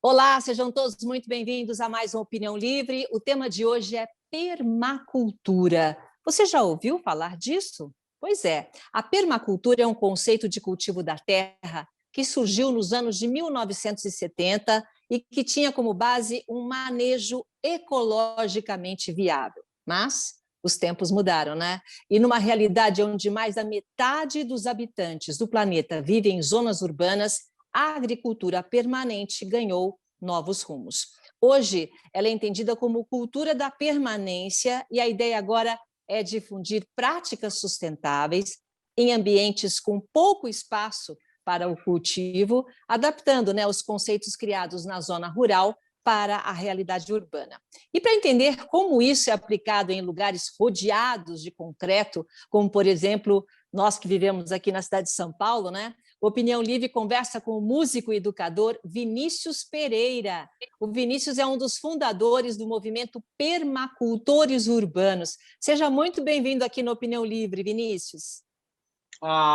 Olá, sejam todos muito bem-vindos a mais uma Opinião Livre. O tema de hoje é permacultura. Você já ouviu falar disso? Pois é, a permacultura é um conceito de cultivo da terra que surgiu nos anos de 1970 e que tinha como base um manejo ecologicamente viável. Mas os tempos mudaram, né? E numa realidade onde mais da metade dos habitantes do planeta vivem em zonas urbanas, a agricultura permanente ganhou novos rumos. Hoje, ela é entendida como cultura da permanência e a ideia agora é difundir práticas sustentáveis em ambientes com pouco espaço para o cultivo, adaptando, os conceitos criados na zona rural para a realidade urbana. E para entender como isso é aplicado em lugares rodeados de concreto, como, por exemplo, nós que vivemos aqui na cidade de São Paulo, Opinião Livre conversa com o músico e educador Vinícius Pereira. O Vinícius é um dos fundadores do movimento Permacultores Urbanos. Seja muito bem-vindo aqui no Opinião Livre, Vinícius.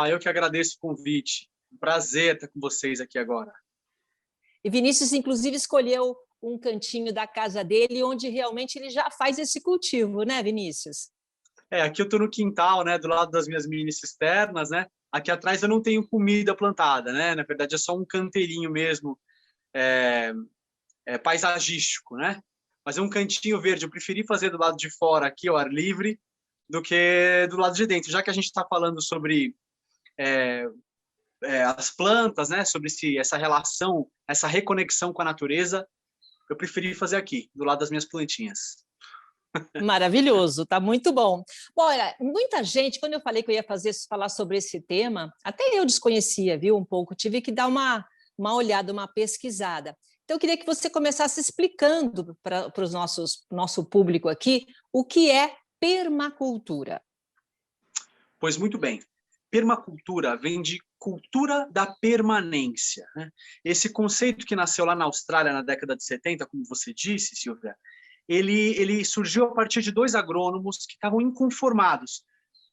Eu que agradeço o convite. Um prazer estar com vocês aqui agora. E Vinícius, inclusive, escolheu um cantinho da casa dele onde realmente ele já faz esse cultivo, né, Vinícius? Aqui eu estou no quintal, do lado das minhas mini cisternas, Aqui atrás eu não tenho comida plantada, Na verdade é só um canteirinho mesmo, paisagístico, Mas é um cantinho verde. Eu preferi fazer do lado de fora, aqui ao ar livre, do que do lado de dentro. Já que a gente está falando sobre as plantas, sobre essa relação, essa reconexão com a natureza, eu preferi fazer aqui, do lado das minhas plantinhas. Maravilhoso, tá muito bom. Bom, olha, muita gente, quando eu falei que eu ia falar sobre esse tema, até eu desconhecia, viu, um pouco, tive que dar uma olhada, uma pesquisada. Então, eu queria que você começasse explicando para o nosso público aqui o que é permacultura. Pois muito bem. Permacultura vem de cultura da permanência. Esse conceito que nasceu lá na Austrália na década de 70, como você disse, Silvia, ele surgiu a partir de dois agrônomos que estavam inconformados.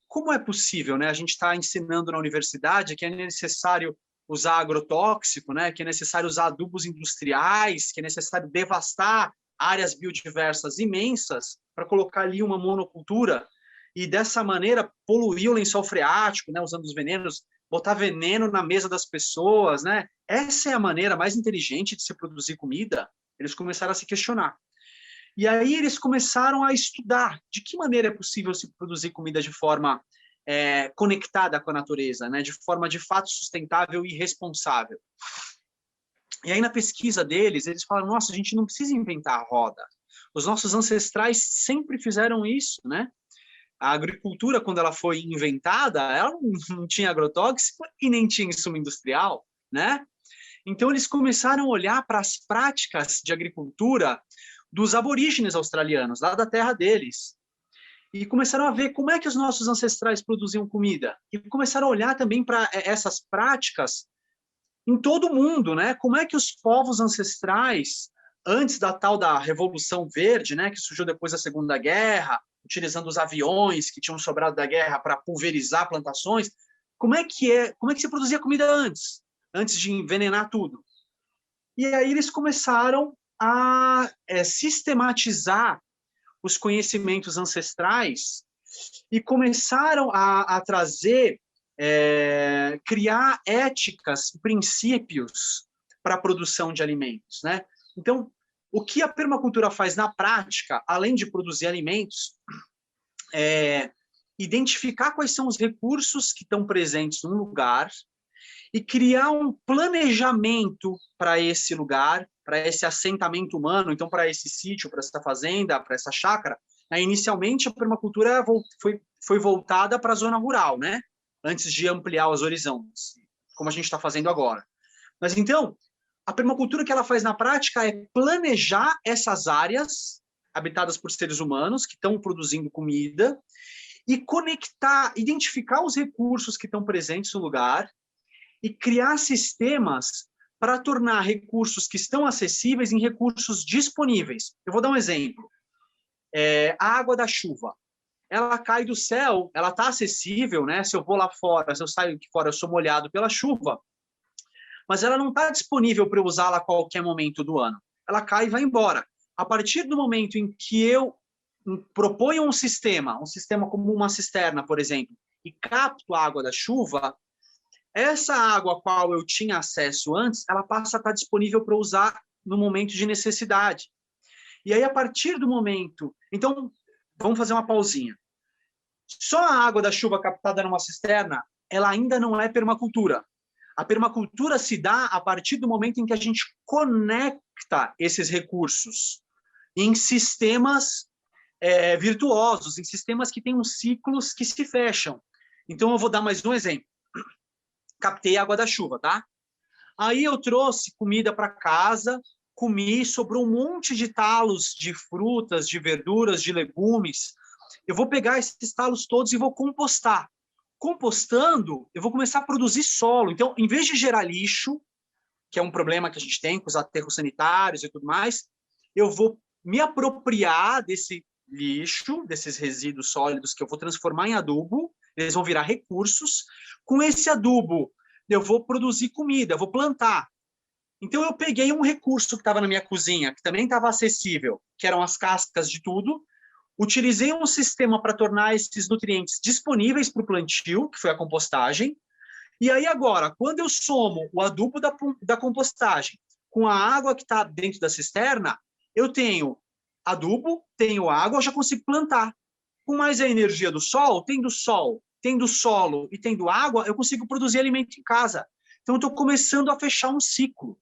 Como é possível, A gente está ensinando na universidade que é necessário usar agrotóxico, que é necessário usar adubos industriais, que é necessário devastar áreas biodiversas imensas para colocar ali uma monocultura e, dessa maneira, poluir o lençol freático, usando os venenos, botar veneno na mesa das pessoas, Essa é a maneira mais inteligente de se produzir comida? Eles começaram a se questionar. E aí eles começaram a estudar de que maneira é possível se produzir comida de forma conectada com a natureza, de forma de fato sustentável e responsável. E aí na pesquisa deles, eles falaram, nossa, a gente não precisa inventar a roda. Os nossos ancestrais sempre fizeram isso, A agricultura, quando ela foi inventada, ela não tinha agrotóxico e nem tinha insumo industrial, Então eles começaram a olhar para as práticas de agricultura dos aborígenes australianos, lá da terra deles. E começaram a ver como é que os nossos ancestrais produziam comida. E começaram a olhar também para essas práticas em todo o mundo, Como é que os povos ancestrais, antes da tal da Revolução Verde, que surgiu depois da Segunda Guerra, utilizando os aviões que tinham sobrado da guerra para pulverizar plantações, como é que se produzia comida antes de envenenar tudo? E aí eles começaram a sistematizar os conhecimentos ancestrais e começaram a trazer, criar éticas, princípios para a produção de alimentos, Então, o que a permacultura faz na prática, além de produzir alimentos, é identificar quais são os recursos que estão presentes num lugar e criar um planejamento para esse lugar, para esse assentamento humano, então para esse sítio, para essa fazenda, para essa chácara. Inicialmente, a permacultura foi voltada para a zona rural, Antes de ampliar os horizontes, como a gente está fazendo agora. Mas então, a permacultura que ela faz na prática é planejar essas áreas habitadas por seres humanos que estão produzindo comida e conectar, identificar os recursos que estão presentes no lugar e criar sistemas para tornar recursos que estão acessíveis em recursos disponíveis. Eu vou dar um exemplo. A água da chuva. Ela cai do céu, ela está acessível, Se eu vou lá fora, se eu saio aqui fora, eu sou molhado pela chuva, mas ela não está disponível para eu usá-la a qualquer momento do ano. Ela cai e vai embora. A partir do momento em que eu proponho um sistema como uma cisterna, por exemplo, e capto a água da chuva, essa água a qual eu tinha acesso antes, ela passa a estar disponível para usar no momento de necessidade. E aí, a partir do momento... Então, vamos fazer uma pausinha. Só a água da chuva captada numa cisterna, ela ainda não é permacultura. A permacultura se dá a partir do momento em que a gente conecta esses recursos em sistemas virtuosos, em sistemas que têm uns ciclos que se fecham. Então, eu vou dar mais um exemplo. Captei a água da chuva, tá? Aí eu trouxe comida para casa, comi, sobrou um monte de talos de frutas, de verduras, de legumes. Eu vou pegar esses talos todos e vou compostar. Compostando, eu vou começar a produzir solo. Então, em vez de gerar lixo, que é um problema que a gente tem com os aterros sanitários e tudo mais, eu vou me apropriar desse lixo, desses resíduos sólidos que eu vou transformar em adubo, eles vão virar recursos. Com esse adubo, eu vou produzir comida, eu vou plantar. Então, eu peguei um recurso que estava na minha cozinha, que também estava acessível, que eram as cascas de tudo, utilizei um sistema para tornar esses nutrientes disponíveis para o plantio, que foi a compostagem. E aí, agora, quando eu somo o adubo da compostagem com a água que está dentro da cisterna, eu tenho adubo, tenho água, eu já consigo plantar. Com mais a energia do sol, tendo solo e tendo água, eu consigo produzir alimento em casa. Então, eu estou começando a fechar um ciclo.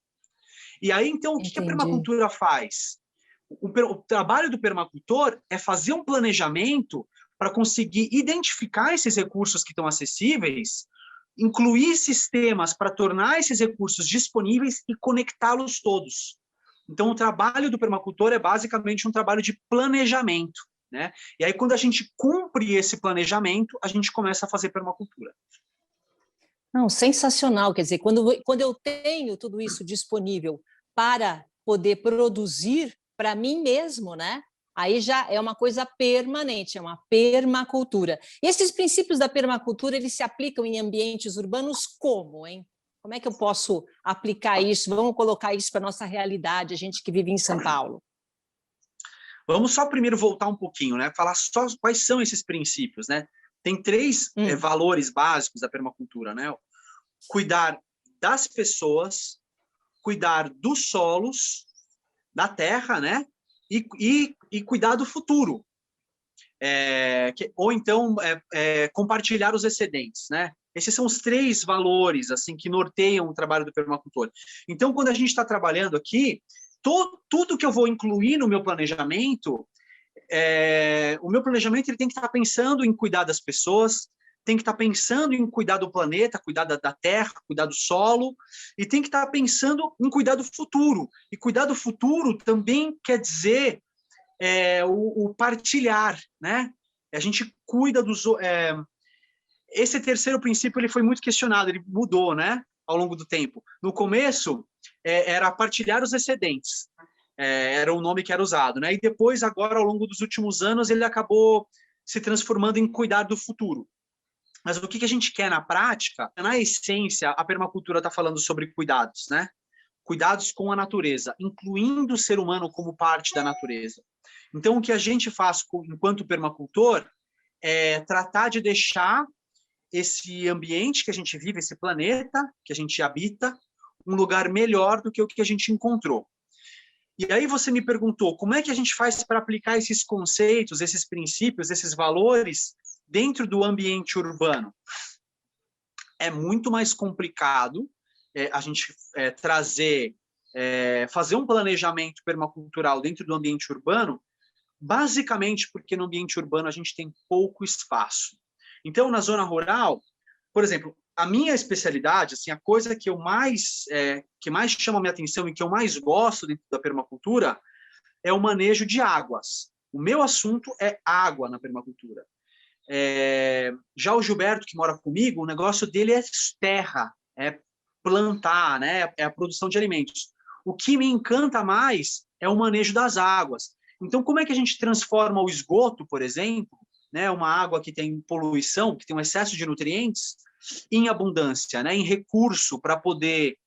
E aí, então, o que a permacultura faz? O trabalho do permacultor é fazer um planejamento para conseguir identificar esses recursos que estão acessíveis, incluir sistemas para tornar esses recursos disponíveis e conectá-los todos. Então, o trabalho do permacultor é basicamente um trabalho de planejamento, né? E aí, quando a gente cumpre esse planejamento, a gente começa a fazer permacultura. Não, sensacional. Quer dizer, quando eu tenho tudo isso disponível para poder produzir para mim mesmo, né? Aí já é uma coisa permanente, é uma permacultura. E esses princípios da permacultura, eles se aplicam em ambientes urbanos como, hein? Como é que eu posso aplicar isso? Vamos colocar isso para a nossa realidade, a gente que vive em São Paulo. Vamos só primeiro voltar um pouquinho, né? Falar só quais são esses princípios, né? Tem três valores básicos da permacultura, né? Cuidar das pessoas, cuidar dos solos, da terra, né? E cuidar do futuro. Ou então compartilhar os excedentes, né? Esses são os três valores assim que norteiam o trabalho do permacultor. Então, quando a gente está trabalhando aqui, tudo que eu vou incluir no meu planejamento, o meu planejamento ele tem que estar pensando em cuidar das pessoas, tem que estar pensando em cuidar do planeta, cuidar da terra, cuidar do solo, e tem que estar pensando em cuidar do futuro. E cuidar do futuro também quer dizer o partilhar, né? A gente cuida dos... esse terceiro princípio ele foi muito questionado, ele mudou, né? Ao longo do tempo. No começo, era partilhar os excedentes. Era o nome que era usado, né? E depois, agora, ao longo dos últimos anos, ele acabou se transformando em cuidar do futuro. Mas o que a gente quer na prática? Na essência, a permacultura está falando sobre cuidados, né? Cuidados com a natureza, incluindo o ser humano como parte da natureza. Então, o que a gente faz enquanto permacultor é tratar de deixar esse ambiente que a gente vive, esse planeta que a gente habita, um lugar melhor do que o que a gente encontrou. E aí você me perguntou, como é que a gente faz para aplicar esses conceitos, esses princípios, esses valores dentro do ambiente urbano? É muito mais complicado a gente fazer um planejamento permacultural dentro do ambiente urbano, basicamente porque no ambiente urbano a gente tem pouco espaço. Então, na zona rural, por exemplo, a minha especialidade, assim, a coisa que mais chama a minha atenção e que eu mais gosto dentro da permacultura é o manejo de águas. O meu assunto é água na permacultura. Já o Gilberto, que mora comigo, o negócio dele é terra, é plantar, né? É a produção de alimentos. O que me encanta mais é o manejo das águas. Então, como é que a gente transforma o esgoto, por exemplo, né? Uma água que tem poluição, que tem um excesso de nutrientes, em abundância, né? Em recurso para poder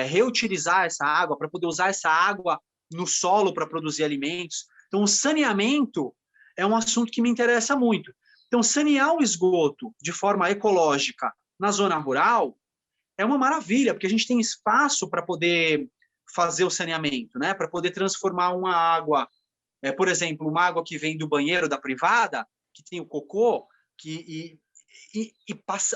reutilizar essa água, para poder usar essa água no solo para produzir alimentos. Então, o saneamento é um assunto que me interessa muito. Então, sanear o esgoto de forma ecológica na zona rural é uma maravilha, porque a gente tem espaço para poder fazer o saneamento, né? Para poder transformar uma água, por exemplo, uma água que vem do banheiro da privada, que tem o cocô,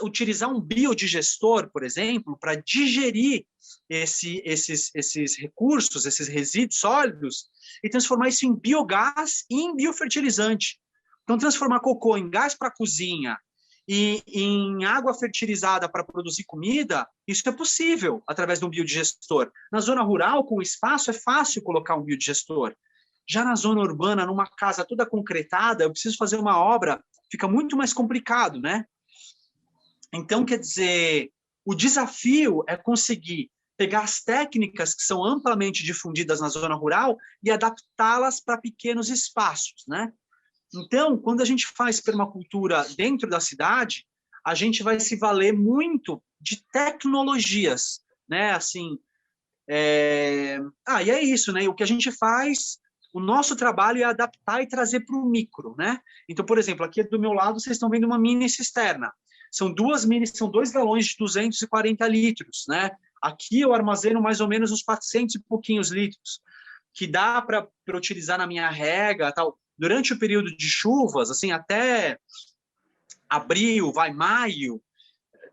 utilizar um biodigestor, por exemplo, para digerir esses recursos, esses resíduos sólidos, e transformar isso em biogás e em biofertilizante. Então, transformar cocô em gás para a cozinha e em água fertilizada para produzir comida, isso é possível através de um biodigestor. Na zona rural, com espaço, é fácil colocar um biodigestor. Já na zona urbana, numa casa toda concretada, eu preciso fazer uma obra, fica muito mais complicado, né? Então, quer dizer, o desafio é conseguir pegar as técnicas que são amplamente difundidas na zona rural e adaptá-las para pequenos espaços, né? Então, quando a gente faz permacultura dentro da cidade, a gente vai se valer muito de tecnologias, né? Assim, e é isso, né? O que a gente faz, o nosso trabalho é adaptar e trazer para o micro, né? Então, por exemplo, aqui do meu lado, vocês estão vendo uma mini cisterna. São 2 galões de 240 litros, né? Aqui eu armazeno mais ou menos uns 400 e pouquinhos litros, que dá para utilizar na minha rega, tal. Durante o período de chuvas, assim, até abril, maio,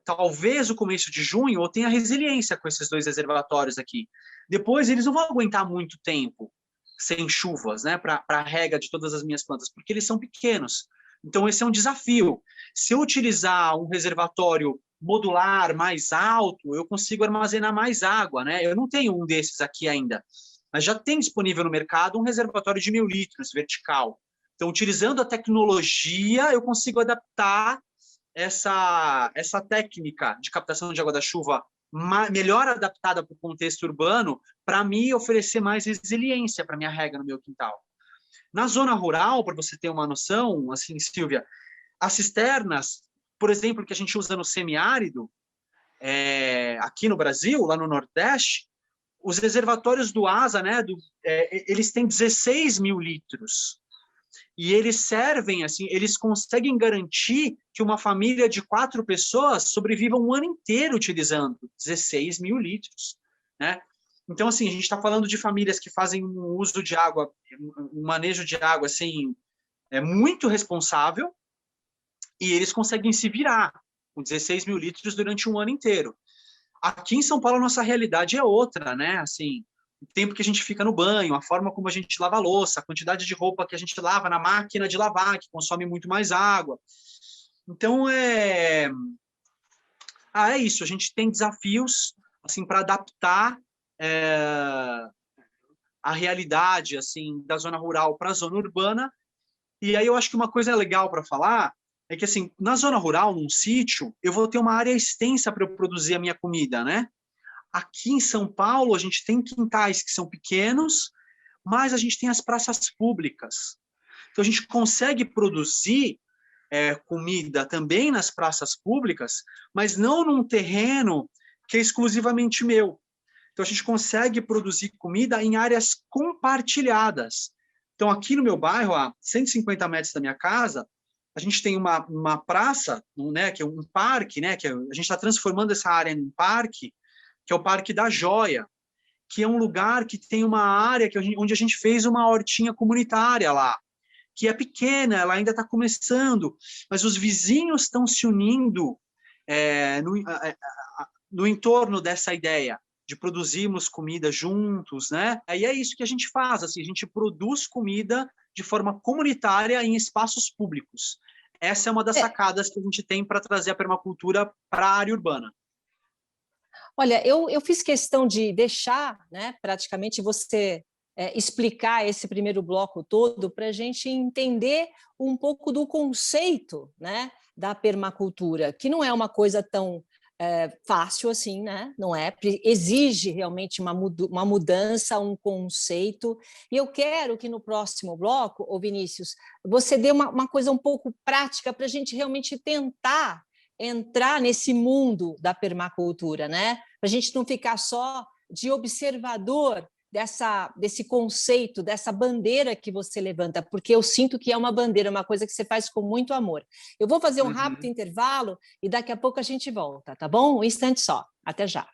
talvez o começo de junho, eu tenha resiliência com esses 2 reservatórios aqui. Depois, eles não vão aguentar muito tempo sem chuvas, né, para a rega de todas as minhas plantas, porque eles são pequenos. Então, esse é um desafio. Se eu utilizar um reservatório modular mais alto, eu consigo armazenar mais água, né? Eu não tenho um desses aqui ainda, mas já tem disponível no mercado um reservatório de 1.000 litros vertical. Então, utilizando a tecnologia, eu consigo adaptar essa técnica de captação de água da chuva melhor adaptada para o contexto urbano, para me oferecer mais resiliência para minha rega no meu quintal. Na zona rural, para você ter uma noção, assim, Silvia, as cisternas, por exemplo, que a gente usa no semiárido, aqui no Brasil, lá no Nordeste, os reservatórios do ASA, né, eles têm 16.000 litros. E eles servem, assim, eles conseguem garantir que uma família de 4 pessoas sobreviva um ano inteiro utilizando 16.000 litros, né? Então, assim, a gente está falando de famílias que fazem um uso de água, um manejo de água, assim, muito responsável, e eles conseguem se virar com 16.000 litros durante um ano inteiro. Aqui em São Paulo, a nossa realidade é outra, né? Assim, o tempo que a gente fica no banho, a forma como a gente lava a louça, a quantidade de roupa que a gente lava na máquina de lavar, que consome muito mais água. Então, é isso. A gente tem desafios assim, para adaptar a realidade assim, da zona rural para a zona urbana. E aí eu acho que uma coisa legal para falar é que, assim, na zona rural, num sítio, eu vou ter uma área extensa para eu produzir a minha comida, né? Aqui em São Paulo, a gente tem quintais que são pequenos, mas a gente tem as praças públicas. Então, a gente consegue produzir comida também nas praças públicas, mas não num terreno que é exclusivamente meu. Então, a gente consegue produzir comida em áreas compartilhadas. Então, aqui no meu bairro, a 150 metros da minha casa, a gente tem uma praça, né, que é um parque, né, que a gente está transformando essa área em um parque, que é o Parque da Joia, que é um lugar que tem uma área onde a gente fez uma hortinha comunitária lá, que é pequena, ela ainda está começando, mas os vizinhos estão se unindo no entorno dessa ideia de produzirmos comida juntos, né? E é isso que a gente faz, assim, a gente produz comida de forma comunitária em espaços públicos. Essa é uma das sacadas que a gente tem para trazer a permacultura para a área urbana. Olha, eu fiz questão de deixar, né, praticamente você explicar esse primeiro bloco todo para a gente entender um pouco do conceito, né, da permacultura, que não é uma coisa tão fácil assim, né? Não é? Exige realmente uma mudança, um conceito. E eu quero que no próximo bloco, ô Vinícius, você dê uma coisa um pouco prática para a gente realmente tentar entrar nesse mundo da permacultura, né? Para a gente não ficar só de observador desse conceito, dessa bandeira que você levanta, porque eu sinto que é uma bandeira, uma coisa que você faz com muito amor. Eu vou fazer um rápido intervalo e daqui a pouco a gente volta, tá bom? Um instante só. Até já.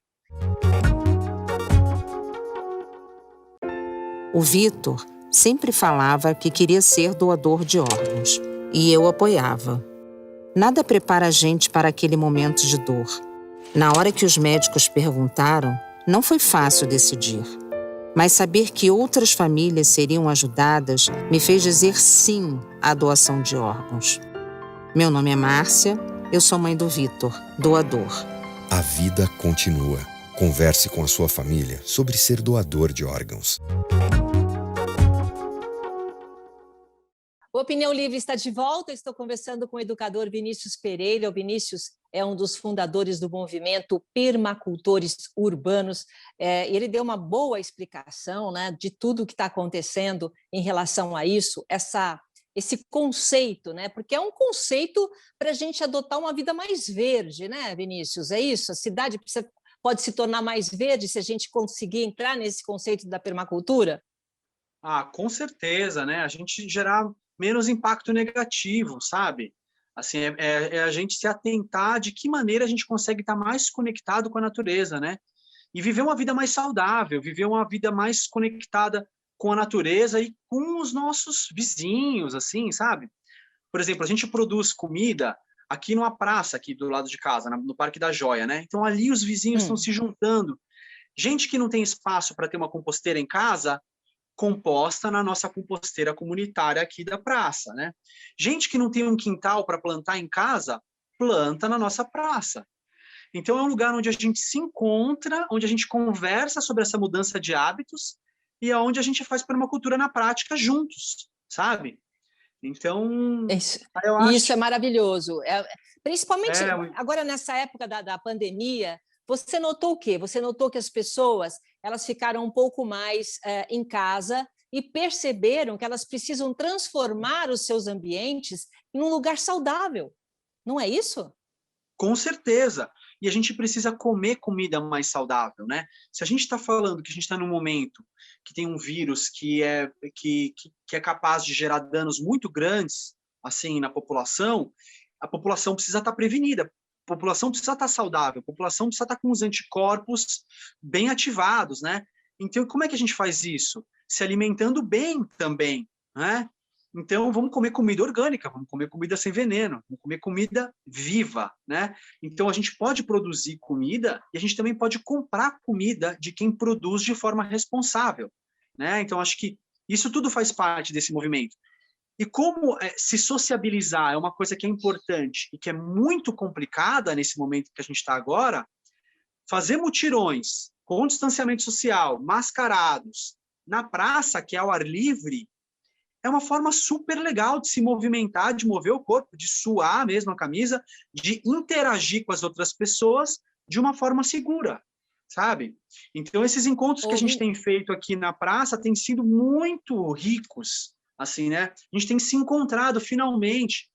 O Vitor sempre falava que queria ser doador de órgãos, e eu apoiava. Nada prepara a gente para aquele momento de dor. Na hora que os médicos perguntaram, não foi fácil decidir. Mas saber que outras famílias seriam ajudadas me fez dizer sim à doação de órgãos. Meu nome é Márcia, eu sou mãe do Vitor, doador. A vida continua. Converse com a sua família sobre ser doador de órgãos. O Opinião Livre está de volta. Estou conversando com o educador Vinícius Pereira. O Vinícius é um dos fundadores do movimento Permacultores Urbanos. Ele deu uma boa explicação, né, de tudo o que está acontecendo em relação a isso, esse conceito, né, porque é um conceito para a gente adotar uma vida mais verde, né, Vinícius? É isso? A cidade pode se tornar mais verde se a gente conseguir entrar nesse conceito da permacultura? Com certeza, né? A gente gerar menos impacto negativo, sabe? Assim, é a gente se atentar de que maneira a gente consegue estar mais conectado com a natureza, né? E viver uma vida mais saudável, viver uma vida mais conectada com a natureza e com os nossos vizinhos, assim, sabe? Por exemplo, a gente produz comida aqui numa praça, aqui do lado de casa, no Parque da Joia, né? Então, ali os vizinhos estão se juntando. Gente que não tem espaço para ter uma composteira em casa, composta na nossa composteira comunitária aqui da praça, né? Gente que não tem um quintal para plantar em casa, planta na nossa praça. Então é um lugar onde a gente se encontra, onde a gente conversa sobre essa mudança de hábitos e é onde a gente faz permacultura na prática juntos, sabe? Então, eu acho... Isso é maravilhoso. Principalmente agora nessa época da pandemia, você notou o quê? Você notou que as pessoas elas ficaram um pouco mais em casa e perceberam que elas precisam transformar os seus ambientes em um lugar saudável. Não é isso? Com certeza. E a gente precisa comer comida mais saudável, né? Se a gente está falando que a gente está num momento que tem um vírus que é capaz de gerar danos muito grandes assim na população, a população precisa estar prevenida. A população precisa estar saudável, a população precisa estar com os anticorpos bem ativados, né? Então, como é que a gente faz isso? Se alimentando bem também, né? Então, vamos comer comida orgânica, vamos comer comida sem veneno, vamos comer comida viva, né? Então, a gente pode produzir comida e a gente também pode comprar comida de quem produz de forma responsável, né? Então, acho que isso tudo faz parte desse movimento. E como se sociabilizar é uma coisa que é importante e que é muito complicada nesse momento que a gente está agora, fazer mutirões com distanciamento social, mascarados, na praça, que é ao ar livre, é uma forma super legal de se movimentar, de mover o corpo, de suar mesmo a camisa, de interagir com as outras pessoas de uma forma segura, sabe? Então, esses encontros que a gente tem feito aqui na praça têm sido muito ricos, assim, né? A gente tem se encontrado finalmente.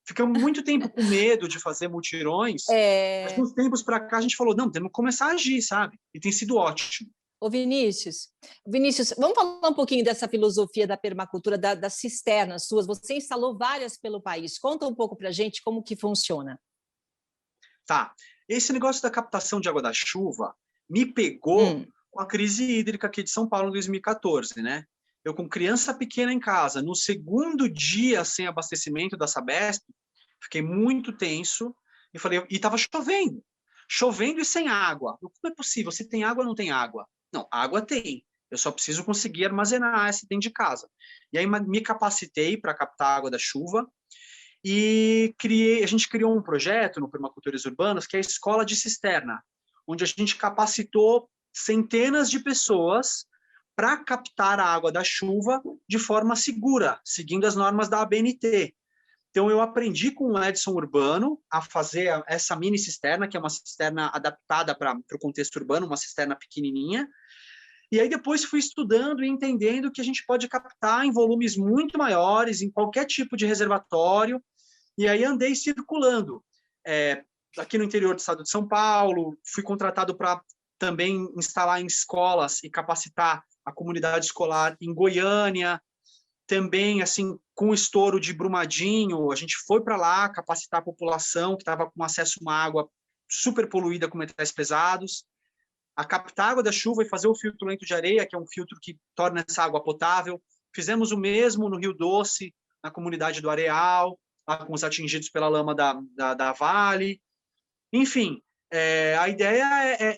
Ficamos muito tempo com medo de fazer mutirões, mas uns tempos para cá a gente falou, não, temos que começar a agir, sabe? E tem sido ótimo. Ô Vinícius, vamos falar um pouquinho dessa filosofia da permacultura, das cisternas suas. Você instalou várias pelo país. Conta um pouco para a gente como que funciona. Tá. Esse negócio da captação de água da chuva me pegou com a crise hídrica aqui de São Paulo em 2014, né? Eu com criança pequena em casa, no segundo dia sem abastecimento da Sabesp, fiquei muito tenso e falei, e estava chovendo e sem água. Como é possível? Se tem água, não tem água? Não, água tem. Eu só preciso conseguir armazenar essa dentro de casa. E aí me capacitei para captar a água da chuva e a gente criou um projeto no Permacultores Urbanos que é a Escola de Cisterna, onde a gente capacitou centenas de pessoas para captar a água da chuva de forma segura, seguindo as normas da ABNT. Então, eu aprendi com o Edson Urbano a fazer essa mini cisterna, que é uma cisterna adaptada para o contexto urbano, uma cisterna pequenininha. E aí, depois, fui estudando e entendendo que a gente pode captar em volumes muito maiores, em qualquer tipo de reservatório. E aí, andei circulando aqui no interior do estado de São Paulo, fui contratado para também instalar em escolas e capacitar a comunidade escolar em Goiânia. Também, assim, com o estouro de Brumadinho, a gente foi para lá capacitar a população que estava com acesso a uma água super poluída com metais pesados, a captar água da chuva e fazer o filtro lento de areia, que é um filtro que torna essa água potável. Fizemos o mesmo no Rio Doce, na comunidade do Areal, lá com os atingidos pela lama da Vale. Enfim, a ideia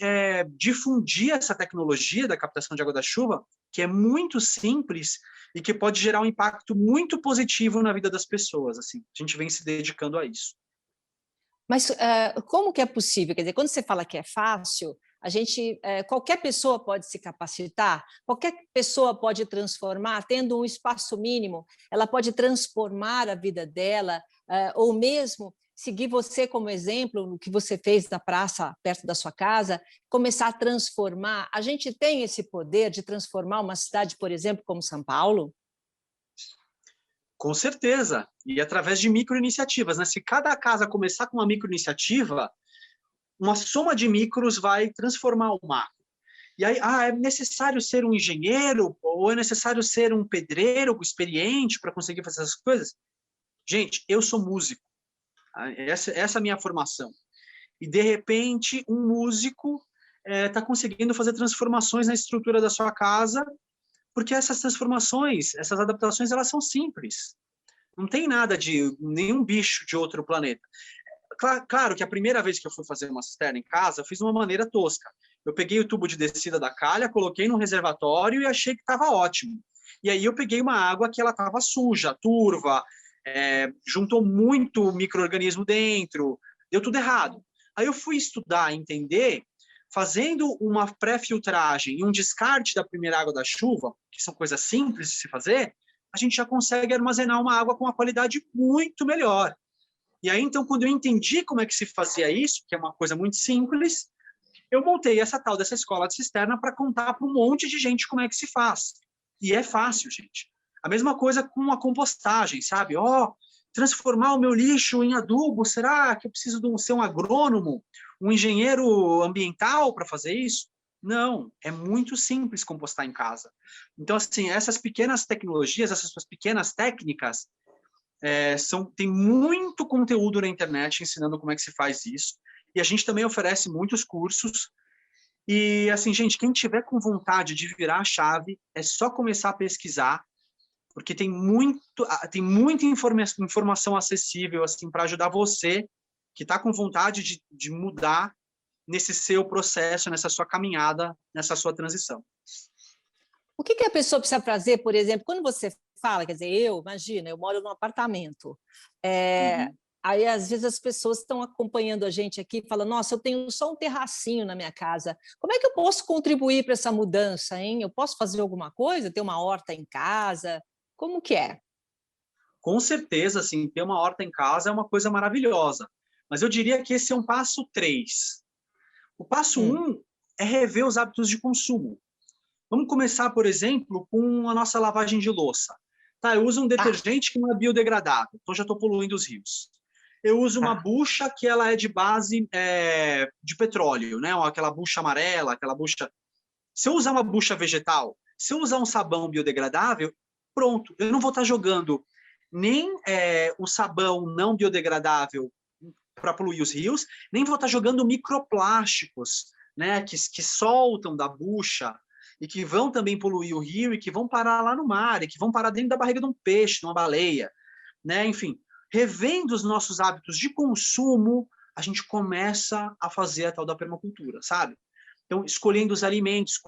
é difundir essa tecnologia da captação de água da chuva, que é muito simples e que pode gerar um impacto muito positivo na vida das pessoas. Assim, a gente vem se dedicando a isso. Mas como que é possível? Quer dizer, quando você fala que é fácil, qualquer pessoa pode se capacitar, qualquer pessoa pode transformar, tendo um espaço mínimo, ela pode transformar a vida dela, ou mesmo seguir você como exemplo, no que você fez na praça perto da sua casa, começar a transformar. A gente tem esse poder de transformar uma cidade, por exemplo, como São Paulo? Com certeza, e através de microiniciativas, né? Se cada casa começar com uma microiniciativa, uma soma de micros vai transformar o macro. E aí, é necessário ser um engenheiro ou é necessário ser um pedreiro experiente para conseguir fazer essas coisas? Gente, eu sou músico. Essa é a minha formação. E, de repente, um músico está conseguindo fazer transformações na estrutura da sua casa, porque essas transformações, essas adaptações, elas são simples. Não tem nada de nenhum bicho de outro planeta. Claro que a primeira vez que eu fui fazer uma cisterna em casa, eu fiz de uma maneira tosca. Eu peguei o tubo de descida da calha, coloquei no reservatório e achei que estava ótimo. E aí eu peguei uma água que ela estava suja, turva, juntou muito micro-organismo dentro, deu tudo errado. Aí eu fui estudar, entender, fazendo uma pré-filtragem e um descarte da primeira água da chuva, que são coisas simples de se fazer, a gente já consegue armazenar uma água com uma qualidade muito melhor. E aí, então, quando eu entendi como é que se fazia isso, que é uma coisa muito simples, eu montei essa tal dessa escola de cisterna para contar para um monte de gente como é que se faz. E é fácil, gente. A mesma coisa com a compostagem, sabe? Transformar o meu lixo em adubo, será que eu preciso ser um agrônomo, um engenheiro ambiental para fazer isso? Não, é muito simples compostar em casa. Então, assim, essas pequenas tecnologias, essas pequenas técnicas, tem muito conteúdo na internet ensinando como é que se faz isso. E a gente também oferece muitos cursos. E, assim, gente, quem tiver com vontade de virar a chave, é só começar a pesquisar, porque tem muita informação acessível assim, para ajudar você que está com vontade de mudar nesse seu processo, nessa sua caminhada, nessa sua transição. O que a pessoa precisa fazer, por exemplo, quando você fala, quer dizer, imagina, eu moro num apartamento, aí às vezes as pessoas estão acompanhando a gente aqui e falam, nossa, eu tenho só um terracinho na minha casa, como é que eu posso contribuir para essa mudança, hein? Eu posso fazer alguma coisa, ter uma horta em casa? Como que é? Com certeza, assim, ter uma horta em casa é uma coisa maravilhosa, mas eu diria que esse é um passo 3. O passo 1 é rever os hábitos de consumo. Vamos começar, por exemplo, com a nossa lavagem de louça. Tá, eu uso um detergente que não é biodegradável, então já estou poluindo os rios. Eu uso uma bucha que ela é de base de petróleo, né? Aquela bucha amarela, aquela bucha... Se eu usar uma bucha vegetal, se eu usar um sabão biodegradável, pronto, eu não vou estar jogando nem o sabão não biodegradável para poluir os rios, nem vou estar jogando microplásticos, né, que soltam da bucha e que vão também poluir o rio e que vão parar lá no mar, e que vão parar dentro da barriga de um peixe, de uma baleia, né? Enfim, revendo os nossos hábitos de consumo, a gente começa a fazer a tal da permacultura, sabe? Então, escolhendo os alimentos,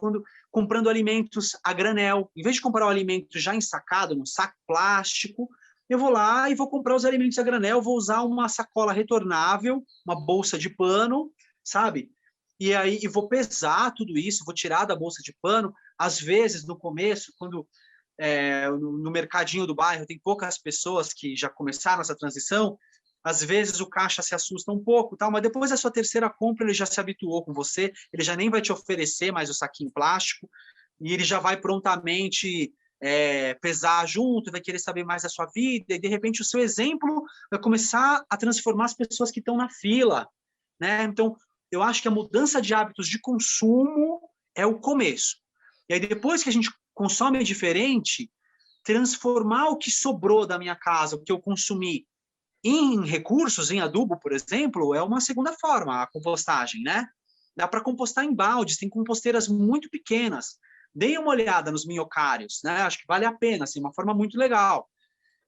comprando alimentos a granel, em vez de comprar o alimento já ensacado, num saco plástico, eu vou lá e vou comprar os alimentos a granel, vou usar uma sacola retornável, uma bolsa de pano, sabe? E aí vou pesar tudo isso, vou tirar da bolsa de pano. Às vezes, no começo, quando no mercadinho do bairro tem poucas pessoas que já começaram essa transição, às vezes o caixa se assusta um pouco, tal, mas depois da sua terceira compra ele já se habituou com você, ele já nem vai te oferecer mais o saquinho plástico, e ele já vai prontamente pesar junto, vai querer saber mais da sua vida, e de repente o seu exemplo vai começar a transformar as pessoas que estão na fila, né? Então, eu acho que a mudança de hábitos de consumo é o começo. E aí, depois que a gente consome diferente, transformar o que sobrou da minha casa, o que eu consumi, em recursos, em adubo, por exemplo, é uma segunda forma, a compostagem, né? Dá para compostar em baldes, tem composteiras muito pequenas. Deem uma olhada nos minhocários, né? Acho que vale a pena, assim, uma forma muito legal.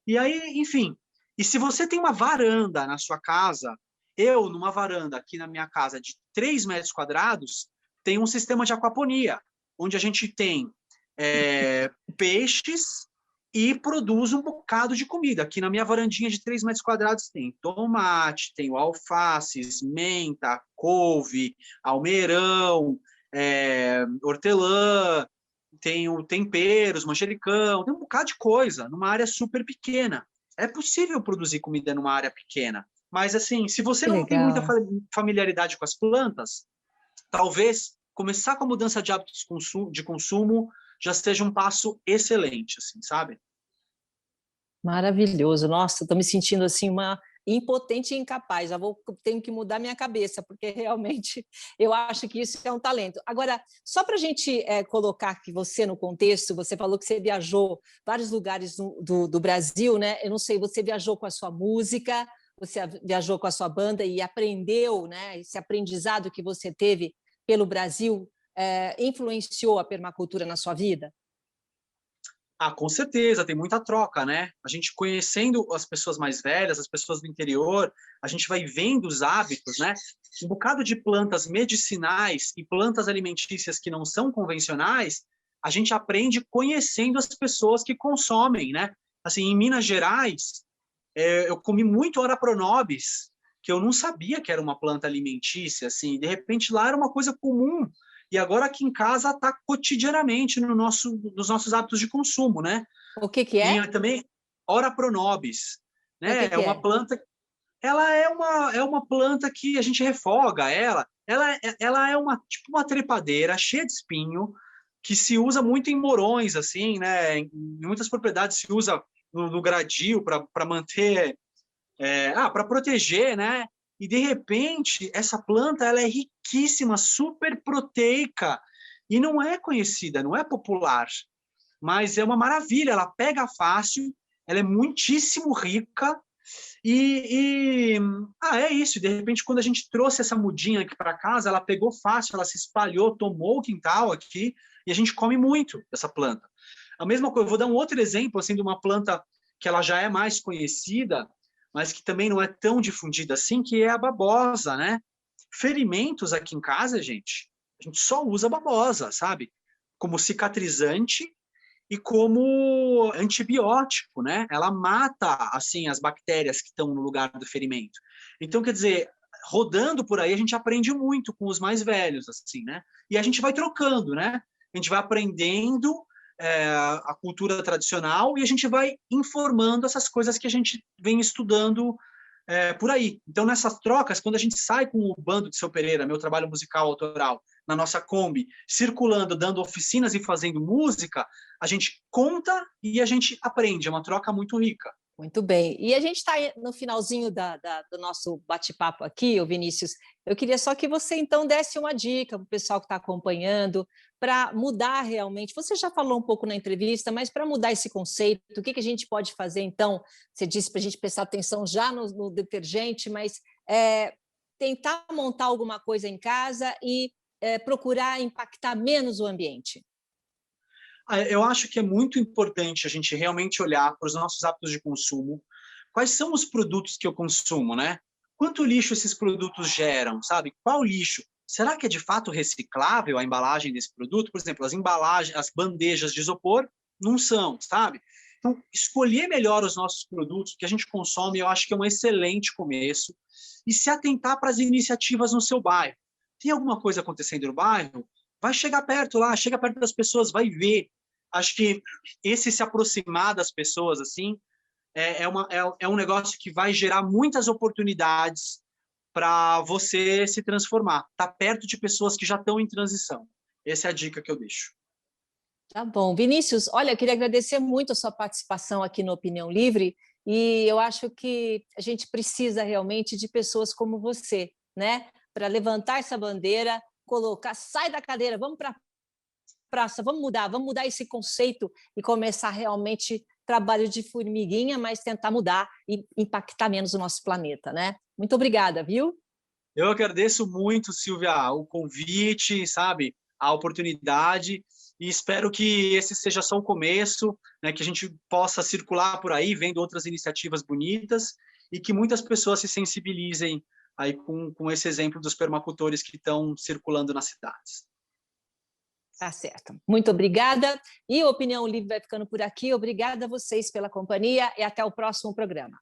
E aí, enfim, e se você tem uma varanda na sua casa, eu, numa varanda aqui na minha casa de 3 metros quadrados, tenho um sistema de aquaponia, onde a gente tem peixes e produz um bocado de comida. Aqui na minha varandinha de 3 metros quadrados tem tomate, tem alfaces, menta, couve, almeirão, hortelã, tenho temperos, manjericão, tem um bocado de coisa, numa área super pequena. É possível produzir comida numa área pequena, mas assim, se você Que não tem muita legal. familiaridade com as plantas, talvez começar com a mudança de hábitos de consumo já seja um passo excelente, assim, sabe? Maravilhoso. Nossa, estou me sentindo assim uma impotente e incapaz. Tenho que mudar minha cabeça, porque realmente eu acho que isso é um talento. Agora, só para a gente colocar aqui você no contexto, você falou que você viajou vários lugares do Brasil, né? Eu não sei, você viajou com a sua música, você viajou com a sua banda e aprendeu, né? Esse aprendizado que você teve pelo Brasil influenciou a permacultura na sua vida? Ah, com certeza, tem muita troca, né? A gente conhecendo as pessoas mais velhas, as pessoas do interior, a gente vai vendo os hábitos, né? Um bocado de plantas medicinais e plantas alimentícias que não são convencionais, a gente aprende conhecendo as pessoas que consomem, né? Assim, em Minas Gerais, eu comi muito Ora Pronobis, que eu não sabia que era uma planta alimentícia, assim, de repente lá era uma coisa comum, e agora aqui em casa está cotidianamente nos nossos hábitos de consumo, né? O que que é? E também Ora Pronobis, O que né? É que uma é? planta, ela é uma planta que a gente refoga ela é uma tipo uma trepadeira cheia de espinho que se usa muito em morões, assim, né? Em muitas propriedades se usa no gradil para manter, para proteger, né? E de repente essa planta ela é riquíssima, super proteica e não é conhecida, não é popular, mas é uma maravilha. Ela pega fácil, ela é muitíssimo rica é isso. De repente, quando a gente trouxe essa mudinha aqui para casa, ela pegou fácil, ela se espalhou, tomou o quintal aqui e a gente come muito dessa planta. A mesma coisa, eu vou dar um outro exemplo assim de uma planta que ela já é mais conhecida, mas que também não é tão difundida assim, que é a babosa, né? Ferimentos aqui em casa, a gente só usa babosa, sabe? Como cicatrizante e como antibiótico, né? Ela mata, assim, as bactérias que estão no lugar do ferimento. Então, quer dizer, rodando por aí, a gente aprende muito com os mais velhos, assim, né? E a gente vai trocando, né? A gente vai aprendendo a cultura tradicional e a gente vai informando essas coisas que a gente vem estudando por aí. Então, nessas trocas, quando a gente sai com o bando de Seu Pereira, meu trabalho musical autoral, na nossa Kombi, circulando, dando oficinas e fazendo música, a gente conta e a gente aprende. É uma troca muito rica. Muito bem. E a gente está no finalzinho do nosso bate-papo aqui, ô Vinícius. Eu queria só que você, então, desse uma dica para o pessoal que está acompanhando, para mudar realmente. Você já falou um pouco na entrevista, mas para mudar esse conceito, o que a gente pode fazer, então? Você disse para a gente prestar atenção já no detergente, mas tentar montar alguma coisa em casa e procurar impactar menos o ambiente. Eu acho que é muito importante a gente realmente olhar para os nossos hábitos de consumo. Quais são os produtos que eu consumo, né? Quanto lixo esses produtos geram, sabe? Qual lixo? Será que é de fato reciclável a embalagem desse produto? Por exemplo, as embalagens, as bandejas de isopor não são, sabe? Então, escolher melhor os nossos produtos que a gente consome, eu acho que é um excelente começo. E se atentar para as iniciativas no seu bairro. Tem alguma coisa acontecendo no bairro? Vai chegar perto lá, chega perto das pessoas, vai ver. Acho que esse se aproximar das pessoas assim é um negócio que vai gerar muitas oportunidades para você se transformar. Tá perto de pessoas que já estão em transição. Essa é a dica que eu deixo. Tá bom. Vinícius, olha, eu queria agradecer muito a sua participação aqui no Opinião Livre e eu acho que a gente precisa realmente de pessoas como você, né, para levantar essa bandeira, colocar, sai da cadeira, vamos para a praça, vamos mudar esse conceito e começar realmente trabalho de formiguinha, mas tentar mudar e impactar menos o nosso planeta, né? Muito obrigada, viu? Eu agradeço muito, Silvia, o convite, sabe, a oportunidade, e espero que esse seja só o começo, né, que a gente possa circular por aí, vendo outras iniciativas bonitas, e que muitas pessoas se sensibilizem aí com esse exemplo dos permacultores que estão circulando nas cidades. Tá certo. Muito obrigada. E a Opinião Livre vai ficando por aqui. Obrigada a vocês pela companhia e até o próximo programa.